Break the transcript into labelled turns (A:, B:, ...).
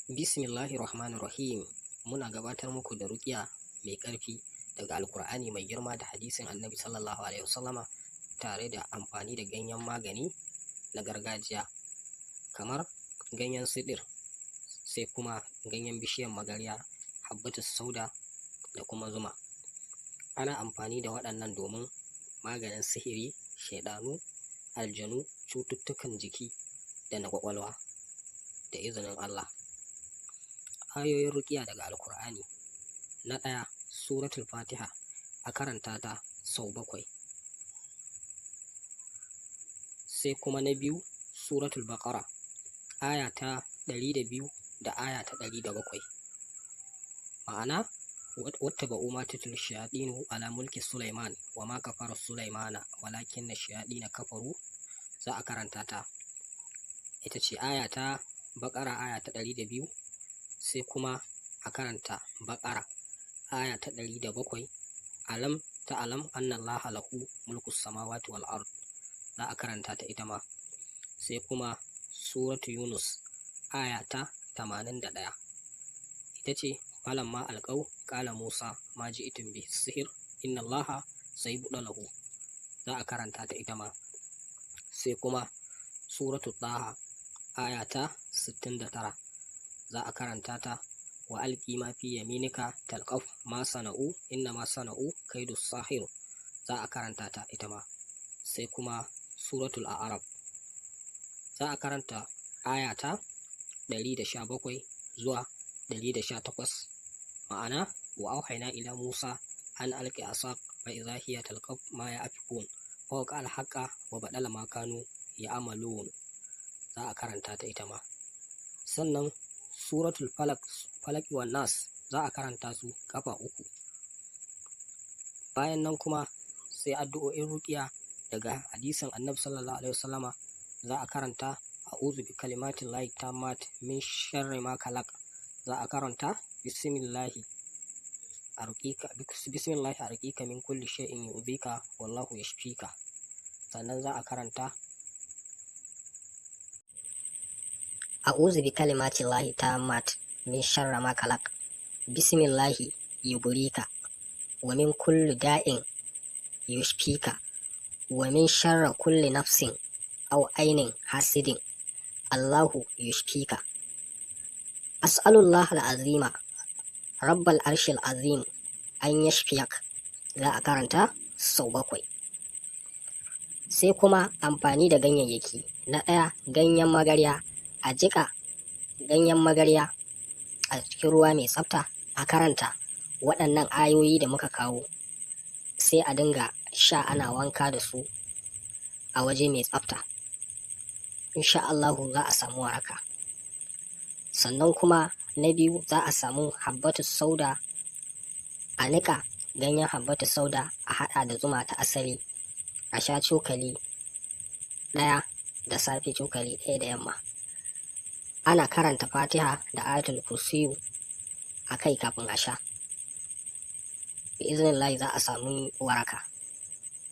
A: Bismillahirrahmanirrahim. Muna gabatar muku da ruƙiya mai ƙarfi daga Alƙur'ani mai girma da hadisin Annabi sallallahu alaihi wasallama tare da amfani da ganyen magani na gargajiya kamar ganyen siɗir, sai kuma ganyen bishiyar magarya, habbatus sauda da kuma zuma. Ana amfani da waɗannan domin maganin sihiri, shaiɗanu, aljanu, cututtukan jiki da na ƙwaƙwalwa da izinin Allah. Ayoyin ruƙiya daga Alƙur'ani. Na ɗaya, Suratul Fatiha, a karanta ta sau 7. Sai kuma na biyu, Suratul Baƙara, aya ta 102 da aya ta 107. Ma'ana, wattaba'u ma tatul shayaɗinu ala mulki Sulaiman wa ma kafara Sulaimana walakinna shayaɗina kafaru. Za a karanta ta. Ita ce aya ta Baƙara aya ta 102. Sai kuma a karanta Baƙara aya ta 107. Alam ta'alam anna Allaha lahu mulku samawati wal ard. Za a karanta ta ita ma. Sai kuma Suratu Yunus aya ta 81. Ita ce falamma alqaw qala Musa ma ji'tum bihi sihir inna Allaha sayubdiluhu. Za a karanta ta ita ma. Sai kuma Suratu Taha aya ta 69. Za a karanta ta wa alƙi ma fi yaminika talqaf ma sana'u inna ma sana'u kaidu sahir. Za a karanta ta ita ma. Sai kuma Suratul A'raf. Za a karanta aya ta 117 zuwa 118. Ma'ana wa auhayna ila Musa an alqi asaq fa idha hiya talqaf ma ya'fikun wa waqa al-haqqa wa badala ma kanu ya'malun. Za a karanta ta ita ma. Sannan Suratul Falaq wan Nas za a karanta su kafa 3. Bayan nan kuma sai addu'o'in ruƙiya daga hadisin Annabi sallallahu alaihi wasallama. Za a karanta a'udhu bi kalimatin lahi tammat min sharri ma khalaq. Za a karanta bismillahi arqika min kulli shay'in yu'dhika wallahu yashfika. Sannan za a karanta a'udhu bi kalimatin lahi tammat min sharri ma khalaq bismillahi yubrika wa min kulli da'in yushfika wa min sharri kulli nafsin aw ainin hasidin Allahu yushfika. As'alullah al-azima rabbal arshil azim an yashfiyak. Za a karanta sau 7. Sai kuma amfani da ganyayyaki. Na ɗaya, ganyen magarya. A jiƙa ganyen magarya a cikin ruwa mai tsafta, a karanta waɗannan ayoyi da muka kawo, sai a dinga sha ana wanka da su a waje mai tsafta. Insha Allahu za a samu waraka. Sannan kuma na biyu, za a samu habbatus sauda, a niƙa ganyen habbatus sauda a haɗa da zuma ta asali, a sha cokali 1 da safe, cokali 1 da yamma. Ana karanta Fatiha da Ayatul Kursiyu a kai kafin a sha. Bi iznillahi za a samu waraka.